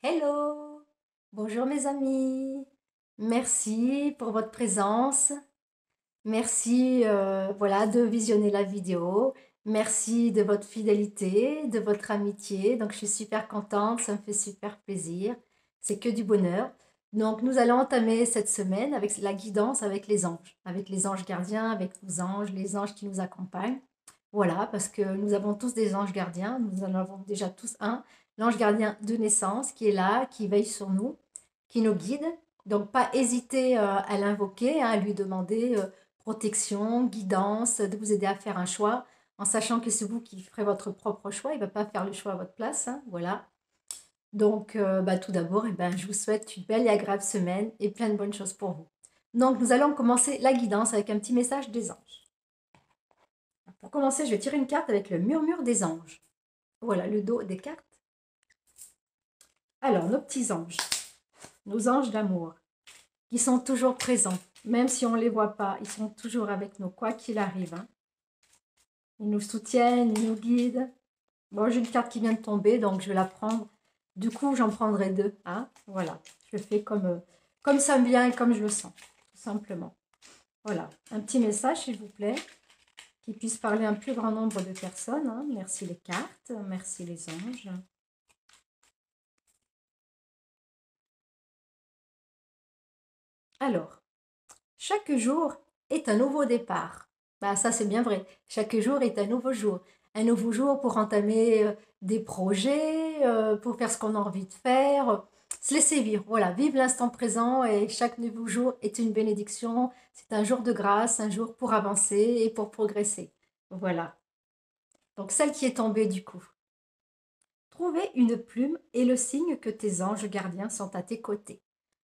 Hello! Bonjour mes amis. Merci pour votre présence. Merci voilà, de visionner la vidéo. Merci de votre fidélité, de votre amitié. Donc je suis super contente, ça me fait super plaisir. C'est que du bonheur. Donc nous allons entamer cette semaine avec la guidance avec les anges gardiens, avec nos anges, les anges qui nous accompagnent. Voilà, parce que nous avons tous des anges gardiens, nous en avons déjà tous un, l'ange gardien de naissance qui est là, qui veille sur nous, qui nous guide. Donc pas hésiter à l'invoquer, hein, à lui demander protection, guidance, de vous aider à faire un choix, en sachant que c'est vous qui ferez votre propre choix, il ne va pas faire le choix à votre place, hein, voilà. Donc tout d'abord, je vous souhaite une belle et agréable semaine et plein de bonnes choses pour vous. Donc nous allons commencer la guidance avec un petit message des anges. Pour commencer, je vais tirer une carte avec le murmure des anges. Voilà le dos des cartes. Alors, nos petits anges, nos anges d'amour, qui sont toujours présents, même si on ne les voit pas, ils sont toujours avec nous, quoi qu'il arrive, hein. Ils nous soutiennent, ils nous guident. Bon, j'ai une carte qui vient de tomber, donc je vais la prendre. Du coup, j'en prendrai deux, hein. Voilà, je fais comme ça me vient et comme je le sens, tout simplement. Voilà, un petit message, s'il vous plaît, qui puisse parler à un plus grand nombre de personnes, hein. Merci les cartes, merci les anges. Alors, chaque jour est un nouveau départ. Bah, ça, c'est bien vrai. Chaque jour est un nouveau jour. Un nouveau jour pour entamer des projets, pour faire ce qu'on a envie de faire, se laisser vivre. Voilà, vivre l'instant présent et chaque nouveau jour est une bénédiction. C'est un jour de grâce, un jour pour avancer et pour progresser. Voilà. Donc, celle qui est tombée du coup. Trouver une plume est le signe que tes anges gardiens sont à tes côtés.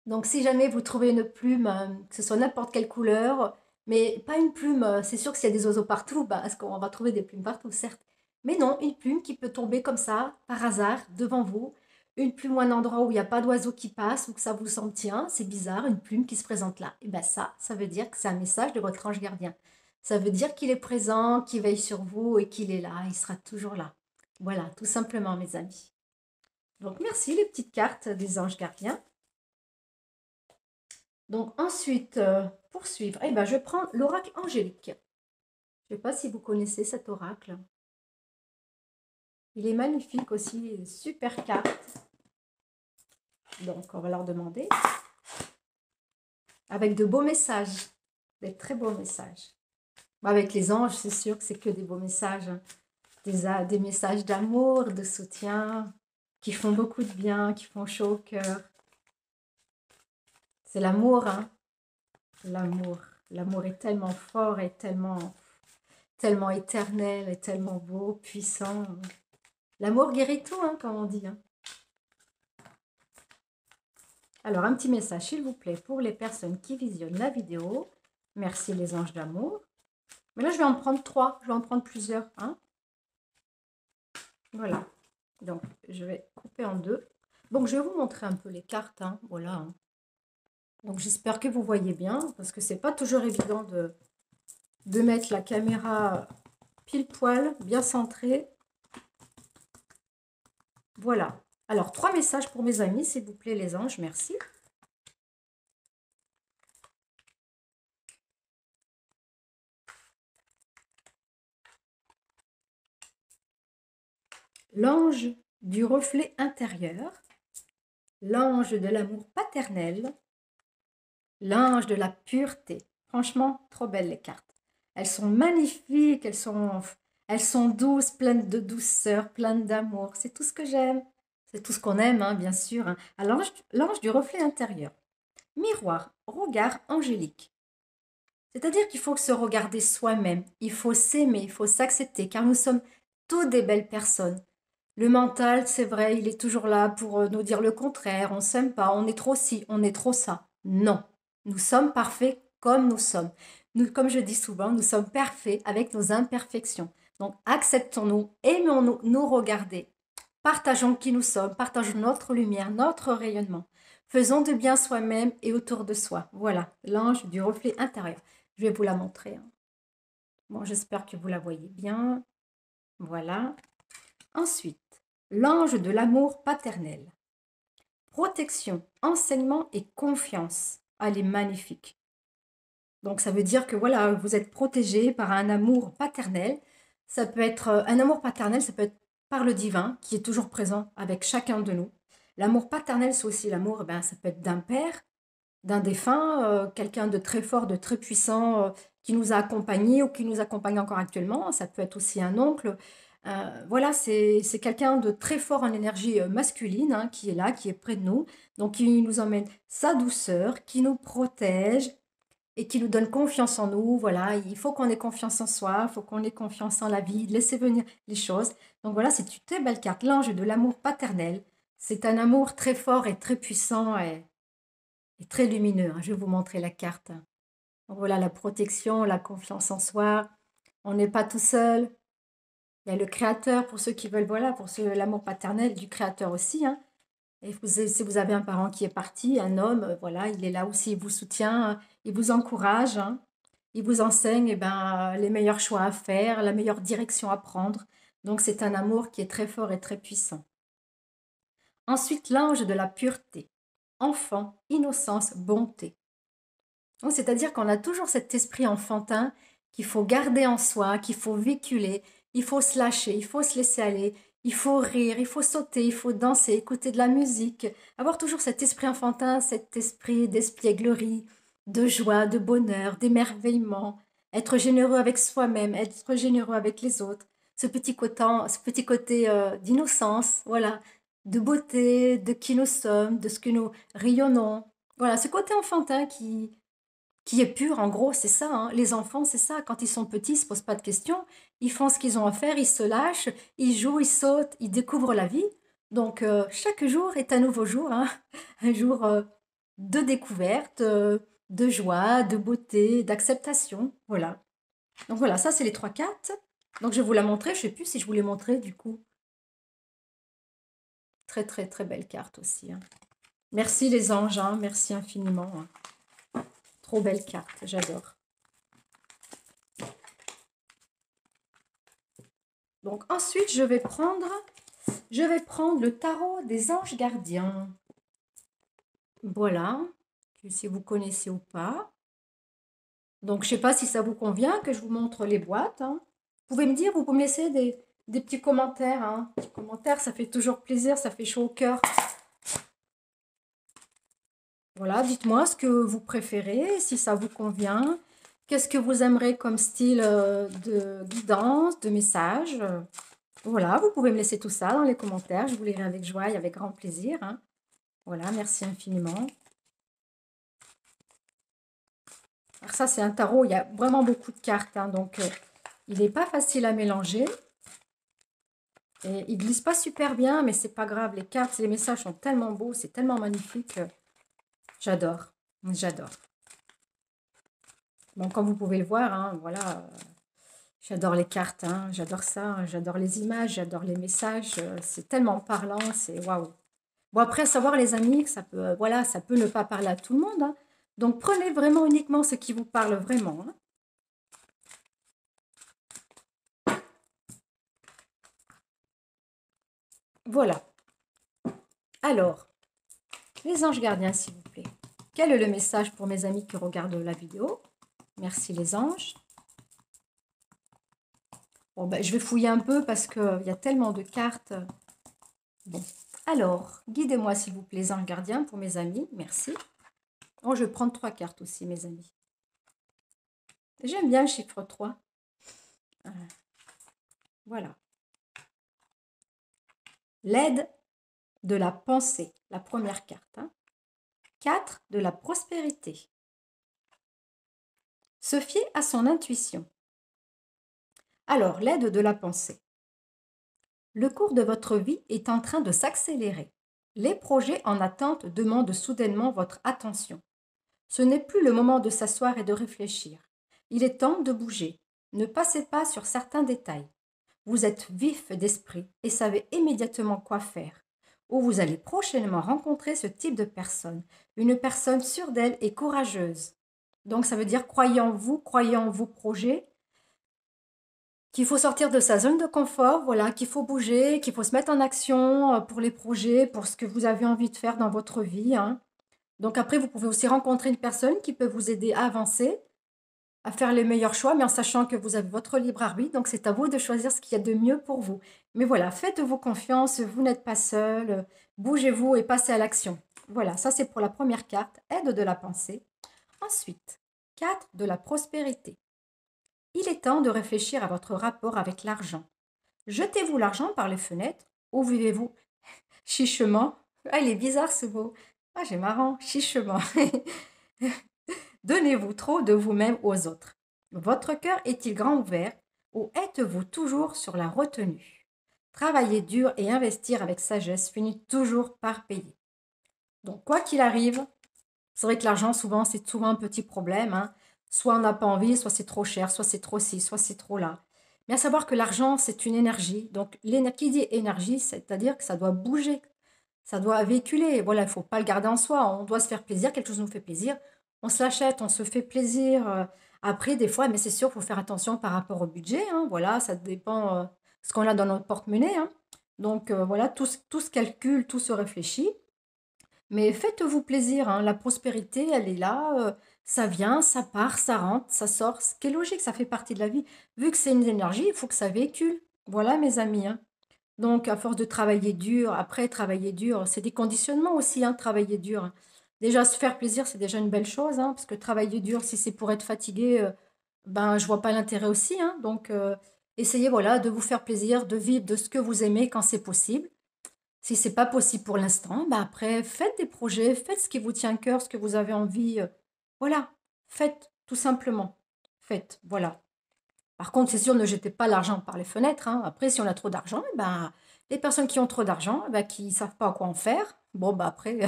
Donc, si jamais vous trouvez une plume, que ce soit n'importe quelle couleur, mais pas une plume, c'est sûr que s'il y a des oiseaux partout, bah, parce qu'on va trouver des plumes partout, certes. Mais non, une plume qui peut tomber comme ça, par hasard, devant vous. Une plume ou un endroit où il n'y a pas d'oiseau qui passe ou que ça vous semble, tiens, c'est bizarre, une plume qui se présente là. Et bien ça veut dire que c'est un message de votre ange gardien. Ça veut dire qu'il est présent, qu'il veille sur vous et qu'il est là, il sera toujours là. Voilà, tout simplement, mes amis. Donc, merci les petites cartes des anges gardiens. Donc ensuite, pour suivre, je prends l'oracle angélique. Je ne sais pas si vous connaissez cet oracle. Il est magnifique aussi, super carte. Donc on va leur demander. Avec de beaux messages, des très beaux messages. Avec les anges, c'est sûr que c'est que des beaux messages, hein. Des messages d'amour, de soutien, qui font beaucoup de bien, qui font chaud au cœur. C'est l'amour, hein. L'amour. L'amour est tellement fort et tellement éternel et tellement beau, puissant. L'amour guérit tout, hein, comme on dit, hein. Alors, un petit message, s'il vous plaît, pour les personnes qui visionnent la vidéo. Merci les anges d'amour. Mais là, je vais en prendre trois. Je vais en prendre plusieurs, hein. Voilà. Donc, je vais couper en deux. Donc, je vais vous montrer un peu les cartes, hein. Voilà, hein. Donc, j'espère que vous voyez bien, parce que c'est pas toujours évident de mettre la caméra pile poil, bien centrée. Voilà. Alors, trois messages pour mes amis, s'il vous plaît, les anges. Merci. L'ange du reflet intérieur, l'ange de l'amour paternel, l'ange de la pureté. Franchement, trop belles les cartes. Elles sont magnifiques, elles sont douces, pleines de douceur, pleines d'amour. C'est tout ce que j'aime. C'est tout ce qu'on aime, hein, bien sûr, hein. Alors, l'ange du reflet intérieur. Miroir, regard angélique. C'est-à-dire qu'il faut se regarder soi-même. Il faut s'aimer, il faut s'accepter, car nous sommes toutes des belles personnes. Le mental, c'est vrai, il est toujours là pour nous dire le contraire. On s'aime pas, on est trop ci, on est trop ça. Non, nous sommes parfaits comme nous sommes. Nous, comme je dis souvent, nous sommes parfaits avec nos imperfections. Donc, acceptons-nous, aimons-nous, nous regarder. Partageons qui nous sommes, partageons notre lumière, notre rayonnement. Faisons de bien soi-même et autour de soi. Voilà, l'ange du reflet intérieur. Je vais vous la montrer, hein. Bon, j'espère que vous la voyez bien. Voilà. Ensuite, l'ange de l'amour paternel. protection, enseignement et confiance. Ah, elle est magnifique. Donc ça veut dire que voilà, vous êtes protégé par un amour paternel. Ça peut être un amour paternel, ça peut être par le divin qui est toujours présent avec chacun de nous. L'amour paternel, c'est aussi l'amour, ben, ça peut être d'un père, d'un défunt, quelqu'un de très fort, de très puissant, qui nous a accompagnés ou qui nous accompagne encore actuellement. Ça peut être aussi un oncle. Voilà, c'est quelqu'un de très fort en énergie masculine, hein, qui est là, qui est près de nous, donc qui nous emmène sa douceur, qui nous protège et qui nous donne confiance en nous. Voilà, il faut qu'on ait confiance en soi, il faut qu'on ait confiance en la vie, laisser venir les choses. Donc voilà, c'est une très belle carte, l'ange de l'amour paternel. C'est un amour très fort et très puissant et très lumineux, hein. Je vais vous montrer la carte. Donc voilà, la protection, la confiance en soi. On n'est pas tout seul. Il y a le créateur pour ceux qui veulent, voilà, pour ceux, l'amour paternel du créateur aussi, hein. Et si vous avez un parent qui est parti, un homme, voilà, il est là aussi, il vous soutient, il vous encourage, hein. Il vous enseigne eh ben, les meilleurs choix à faire, la meilleure direction à prendre. Donc c'est un amour qui est très fort et très puissant. Ensuite, l'ange de la pureté. Enfant, innocence, bonté. Donc, c'est-à-dire qu'on a toujours cet esprit enfantin qu'il faut garder en soi, qu'il faut véhiculer, il faut se lâcher, il faut se laisser aller, il faut rire, il faut sauter, il faut danser, écouter de la musique, avoir toujours cet esprit enfantin, cet esprit d'espièglerie, de joie, de bonheur, d'émerveillement, être généreux avec soi-même, être généreux avec les autres, ce petit côté d'innocence, voilà, de beauté, de qui nous sommes, de ce que nous rayonnons. Voilà, ce côté enfantin qui est pur, en gros, c'est ça, hein. Les enfants, c'est ça. Quand ils sont petits, ils ne se posent pas de questions. Ils font ce qu'ils ont à faire, ils se lâchent, ils jouent, ils sautent, ils découvrent la vie. Donc, chaque jour est un nouveau jour, hein. Un jour de découverte, de joie, de beauté, d'acceptation. Voilà. Donc voilà, ça, c'est les trois cartes. Donc, je vais vous la montrer. Je ne sais plus si je vous l'ai montré, du coup. Très, très, très belle carte aussi, hein. Merci les anges, hein. Merci infiniment, hein. Trop belle carte, j'adore. Donc ensuite, je vais prendre le tarot des anges gardiens. Voilà, si vous connaissez ou pas. Donc je ne sais pas si ça vous convient que je vous montre les boîtes, hein. Vous pouvez me dire, vous pouvez me laisser des petits commentaires, hein. Petits commentaires, ça fait toujours plaisir, ça fait chaud au cœur. Voilà, dites-moi ce que vous préférez, si ça vous convient. Qu'est-ce que vous aimerez comme style de guidance, de message? Voilà, vous pouvez me laisser tout ça dans les commentaires. Je vous lirai avec joie et avec grand plaisir, hein. Voilà, merci infiniment. Alors ça, c'est un tarot, il y a vraiment beaucoup de cartes, hein, donc il n'est pas facile à mélanger. Et il ne glisse pas super bien, mais c'est pas grave. Les cartes, les messages sont tellement beaux, c'est tellement magnifique. J'adore, j'adore. Bon, comme vous pouvez le voir, hein, voilà, j'adore les cartes, hein, j'adore ça, hein, j'adore les images, j'adore les messages. C'est tellement parlant, c'est waouh. Bon, après, savoir les amis, que ça peut, voilà, ça peut ne pas parler à tout le monde, hein. Donc, prenez vraiment uniquement ce qui vous parle vraiment, hein. Voilà. Alors, les anges gardiens, s'il vous plaît. Quel est le message pour mes amis qui regardent la vidéo? Merci les anges. Bon, ben, je vais fouiller un peu parce qu'il y a tellement de cartes. Bon, alors, guidez-moi s'il vous plaît, les anges gardiens, pour mes amis. Merci. Oh, je vais prendre 3 cartes aussi, mes amis. J'aime bien le chiffre 3. Voilà. L'aide de la pensée, la première carte, hein. 4 de la prospérité. Se fier à son intuition. Alors, l'aide de la pensée. Le cours de votre vie est en train de s'accélérer. Les projets en attente demandent soudainement votre attention. Ce n'est plus le moment de s'asseoir et de réfléchir. Il est temps de bouger. Ne passez pas sur certains détails. Vous êtes vif d'esprit et savez immédiatement quoi faire. Ou vous allez prochainement rencontrer ce type de personne, une personne sûre d'elle et courageuse. Donc ça veut dire croyez en vous, croyez en vos projets, qu'il faut sortir de sa zone de confort, voilà, qu'il faut bouger, qu'il faut se mettre en action pour les projets, pour ce que vous avez envie de faire dans votre vie, hein. Donc après, vous pouvez aussi rencontrer une personne qui peut vous aider à avancer, à faire les meilleurs choix, mais en sachant que vous avez votre libre arbitre, donc c'est à vous de choisir ce qu'il y a de mieux pour vous. Mais voilà, faites-vous confiance, vous n'êtes pas seul, bougez-vous et passez à l'action. Voilà, ça c'est pour la première carte, aide de la pensée. Ensuite, 4 de la prospérité. Il est temps de réfléchir à votre rapport avec l'argent. Jetez-vous l'argent par les fenêtres ou vivez-vous chichement? Ah, il est bizarre ce mot. Ah, j'ai marrant, chichement. Donnez-vous trop de vous-même aux autres? Votre cœur est-il grand ouvert ou êtes-vous toujours sur la retenue? Travailler dur et investir avec sagesse finit toujours par payer. Donc, quoi qu'il arrive, c'est vrai que l'argent, souvent, c'est souvent un petit problème, hein. Soit on n'a pas envie, soit c'est trop cher, soit c'est trop ci, soit c'est trop là. Mais à savoir que l'argent, c'est une énergie. Donc, qui dit énergie, c'est-à-dire que ça doit bouger, ça doit véhiculer. Voilà, il ne faut pas le garder en soi. On doit se faire plaisir, quelque chose nous fait plaisir. On se l'achète, on se fait plaisir. Après, des fois, mais c'est sûr, il faut faire attention par rapport au budget, hein. Voilà, ça dépend ce qu'on a dans notre porte-monnaie, hein. Donc, voilà, tout se calcule, tout se réfléchit. Mais faites-vous plaisir, hein. La prospérité, elle est là. Ça vient, ça part, ça rentre, ça sort. Ce qui est logique, ça fait partie de la vie. Vu que c'est une énergie, il faut que ça véhicule. Voilà, mes amis, hein. Donc, à force de travailler dur, après travailler dur, c'est des conditionnements aussi, hein, travailler dur, hein. Déjà, se faire plaisir, c'est déjà une belle chose, hein, parce que travailler dur, si c'est pour être fatigué, ben, je vois pas l'intérêt aussi, hein. Donc, essayez, voilà, de vous faire plaisir, de vivre de ce que vous aimez quand c'est possible. Si c'est pas possible pour l'instant, ben après, faites des projets, faites ce qui vous tient à cœur, ce que vous avez envie. Voilà, faites, tout simplement. Faites, voilà. Par contre, c'est sûr, ne jetez pas l'argent par les fenêtres, hein. Après, si on a trop d'argent, eh ben, les personnes qui ont trop d'argent, eh ben, qui ne savent pas à quoi en faire, bon, bah après,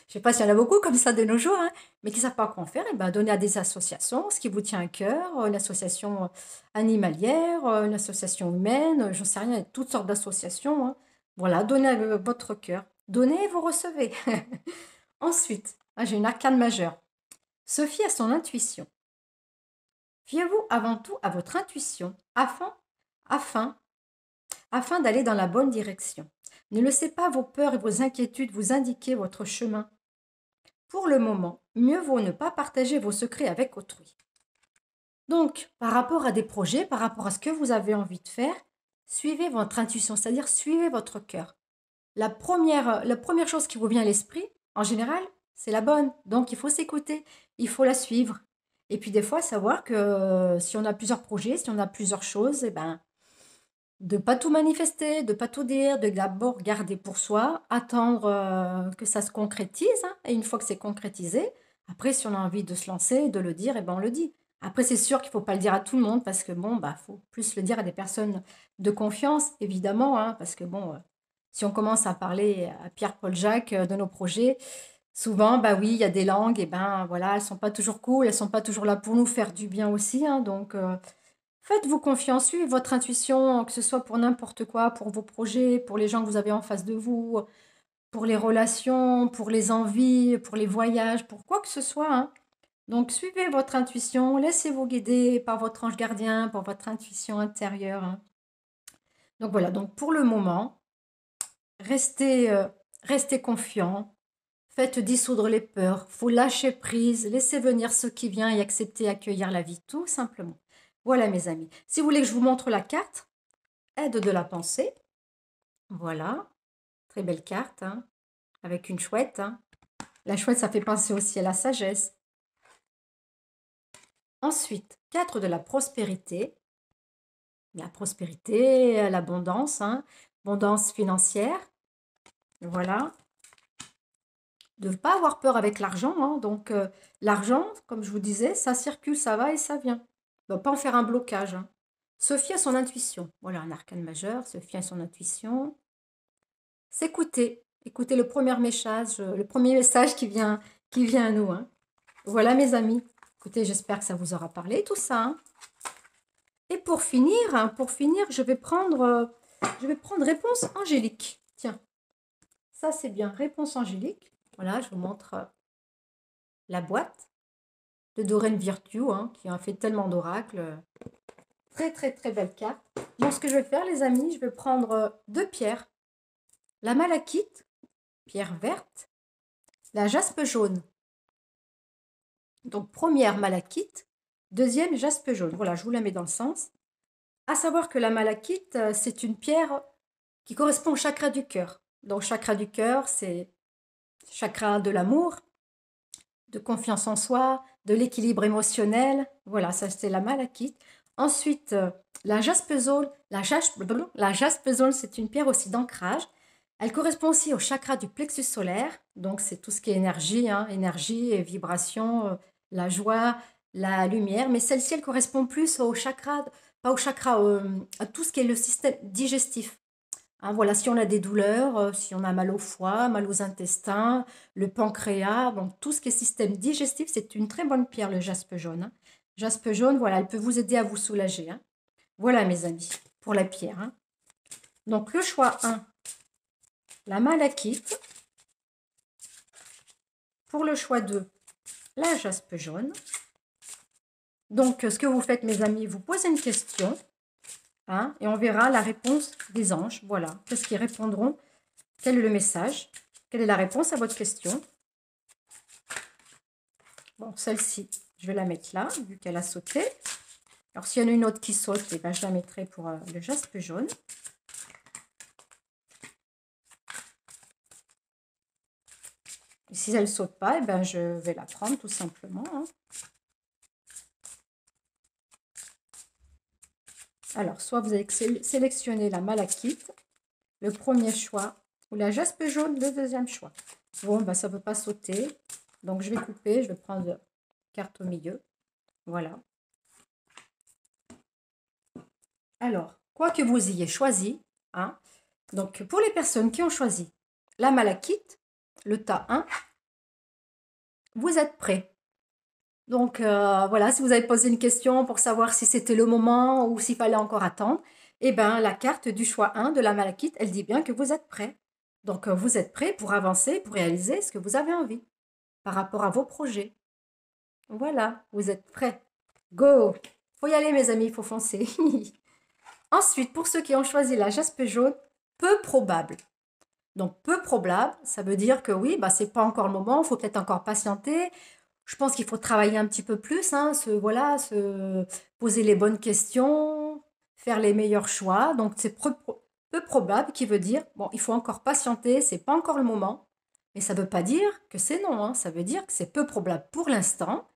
je sais pas s'il y en a beaucoup comme ça de nos jours, hein, mais qui ne savent pas à quoi en faire, eh ben, donnez à des associations ce qui vous tient à cœur, une association animalière, une association humaine, j'en sais rien, il y a toutes sortes d'associations, hein. Voilà, donnez votre cœur. Donnez et vous recevez. Ensuite, j'ai une arcane majeure. Sophie a son intuition. Fiez-vous avant tout à votre intuition afin, afin d'aller dans la bonne direction. Ne laissez pas vos peurs et vos inquiétudes vous indiquer votre chemin. Pour le moment, mieux vaut ne pas partager vos secrets avec autrui. Donc, par rapport à des projets, par rapport à ce que vous avez envie de faire, suivez votre intuition, c'est-à-dire suivez votre cœur. La première chose qui vous vient à l'esprit, en général, c'est la bonne. Donc, il faut s'écouter, il faut la suivre. Et puis, des fois, savoir que si on a plusieurs projets, si on a plusieurs choses, eh ben, de pas tout manifester, de pas tout dire, de d'abord garder pour soi, attendre que ça se concrétise, hein. Et une fois que c'est concrétisé, après, si on a envie de se lancer, de le dire, eh ben, on le dit. Après, c'est sûr qu'il ne faut pas le dire à tout le monde parce que bon, bah, faut plus le dire à des personnes de confiance, évidemment, hein, parce que bon, si on commence à parler à Pierre-Paul Jacques de nos projets, souvent, bah oui, il y a des langues, et ben voilà, elles sont pas toujours cool, elles sont pas toujours là pour nous faire du bien aussi, hein. Donc, faites-vous confiance, suivez votre intuition, que ce soit pour n'importe quoi, pour vos projets, pour les gens que vous avez en face de vous, pour les relations, pour les envies, pour les voyages, pour quoi que ce soit, hein. Donc, suivez votre intuition, laissez-vous guider par votre ange gardien, par votre intuition intérieure, hein. Donc voilà, donc pour le moment, restez confiant, faites dissoudre les peurs, faut lâcher prise, laissez venir ce qui vient et accepter, accueillir la vie, tout simplement. Voilà mes amis. Si vous voulez que je vous montre la carte, aide de la pensée, voilà, très belle carte, hein, avec une chouette, hein. La chouette, ça fait penser aussi à la sagesse. Ensuite, 4 de la prospérité, l'abondance, hein, abondance financière, voilà. De ne pas avoir peur avec l'argent, hein. Donc, l'argent, comme je vous disais, ça circule, ça va et ça vient. On ne doit pas en faire un blocage, hein. Sophie a son intuition. Voilà, un arcane majeur. Sophie a son intuition. S'écouter. Écouter le premier message qui vient à nous, hein. Voilà, mes amis. Écoutez, j'espère que ça vous aura parlé, tout ça, hein. Et pour finir, je vais prendre réponse angélique. Tiens, ça c'est bien, réponse angélique. Voilà, je vous montre la boîte de Doreen Virtue, hein, qui a fait tellement d'oracles. très très très belle carte. Donc ce que je vais faire les amis, je vais prendre deux pierres. La malachite, pierre verte, la jaspe jaune. Donc première malachite, deuxième jaspe jaune. Voilà, je vous la mets dans le sens. À savoir que la malachite, c'est une pierre qui correspond au chakra du cœur. Donc chakra du cœur, c'est chakra de l'amour, de confiance en soi, de l'équilibre émotionnel. Voilà, ça c'est la malachite. Ensuite, la jaspe jaune, c'est une pierre aussi d'ancrage. Elle correspond aussi au chakra du plexus solaire. Donc c'est tout ce qui est énergie, hein, énergie et vibration, la joie, la lumière. Mais celle-ci, elle correspond plus au chakra, pas au chakra, à tout ce qui est le système digestif. Hein, voilà, si on a des douleurs, si on a mal au foie, mal aux intestins, le pancréas, bon, tout ce qui est système digestif, c'est une très bonne pierre, le jaspe jaune. Hein. Jaspe jaune, voilà, elle peut vous aider à vous soulager. Hein. Voilà, mes amis, pour la pierre. Hein. Donc, le choix 1, la malachite. Pour le choix 2, la jaspe jaune. Donc, ce que vous faites, mes amis, vous posez une question. Hein, et on verra la réponse des anges. Voilà, qu'est-ce qu'ils répondront? Quel est le message? Quelle est la réponse à votre question? Bon, celle-ci, je vais la mettre là, vu qu'elle a sauté. Alors, s'il y en a une autre qui saute, eh ben, je la mettrai pour le jaspe jaune. Et si elle ne saute pas, eh ben, je vais la prendre tout simplement. Hein. Alors, soit vous avez sélectionné la malachite, le premier choix, ou la jaspe jaune, le deuxième choix. Bon, ben, ça ne peut pas sauter. Donc, je vais couper, je vais prendre carte au milieu. Voilà. Alors, quoi que vous ayez choisi, hein, donc pour les personnes qui ont choisi la malachite, le tas 1, vous êtes prêts. Donc, voilà, si vous avez posé une question pour savoir si c'était le moment ou s'il fallait encore attendre, eh bien, la carte du choix 1 de la malachite, elle dit bien que vous êtes prêts. Donc, vous êtes prêts pour avancer, pour réaliser ce que vous avez envie par rapport à vos projets. Voilà, vous êtes prêts. Go! Faut y aller, mes amis, il faut foncer. Ensuite, pour ceux qui ont choisi la jaspe jaune, peu probable. Donc, peu probable, ça veut dire que oui, bah, ce n'est pas encore le moment, il faut peut-être encore patienter. Je pense qu'il faut travailler un petit peu plus, hein, voilà, se poser les bonnes questions, faire les meilleurs choix. Donc, c'est peu probable qui veut dire, bon, il faut encore patienter, c'est pas encore le moment. Mais ça ne veut pas dire que c'est non, hein, ça veut dire que c'est peu probable pour l'instant.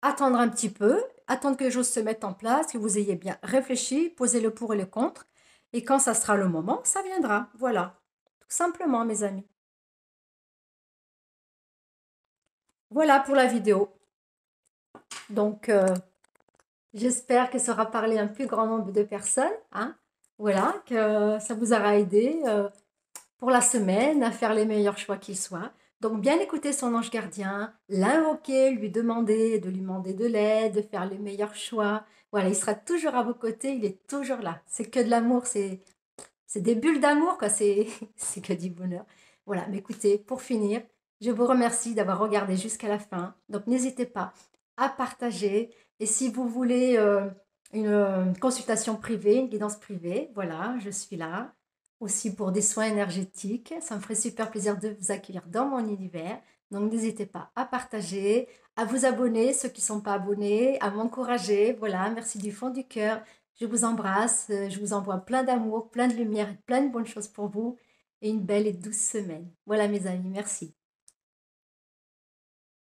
Attendre un petit peu, attendre que les choses se mettent en place, que vous ayez bien réfléchi, posé le pour et le contre. Et quand ça sera le moment, ça viendra. Voilà, tout simplement, mes amis. Voilà pour la vidéo. Donc, j'espère que ça aura parlé à un plus grand nombre de personnes. Hein. Voilà, que ça vous aura aidé pour la semaine à faire les meilleurs choix qu'ils soient. Donc, bien écouter son ange gardien, l'invoquer, lui demander de l'aide, de faire les meilleurs choix. Voilà, il sera toujours à vos côtés, il est toujours là. C'est que de l'amour, c'est des bulles d'amour, quoi. C'est que du bonheur. Voilà, mais écoutez, pour finir, je vous remercie d'avoir regardé jusqu'à la fin. Donc, n'hésitez pas à partager. Et si vous voulez une consultation privée, une guidance privée, voilà, je suis là. Aussi pour des soins énergétiques. Ça me ferait super plaisir de vous accueillir dans mon univers. Donc, n'hésitez pas à partager, à vous abonner, ceux qui ne sont pas abonnés, à m'encourager. Voilà, merci du fond du cœur. Je vous embrasse, je vous envoie plein d'amour, plein de lumière, plein de bonnes choses pour vous et une belle et douce semaine. Voilà mes amis, merci.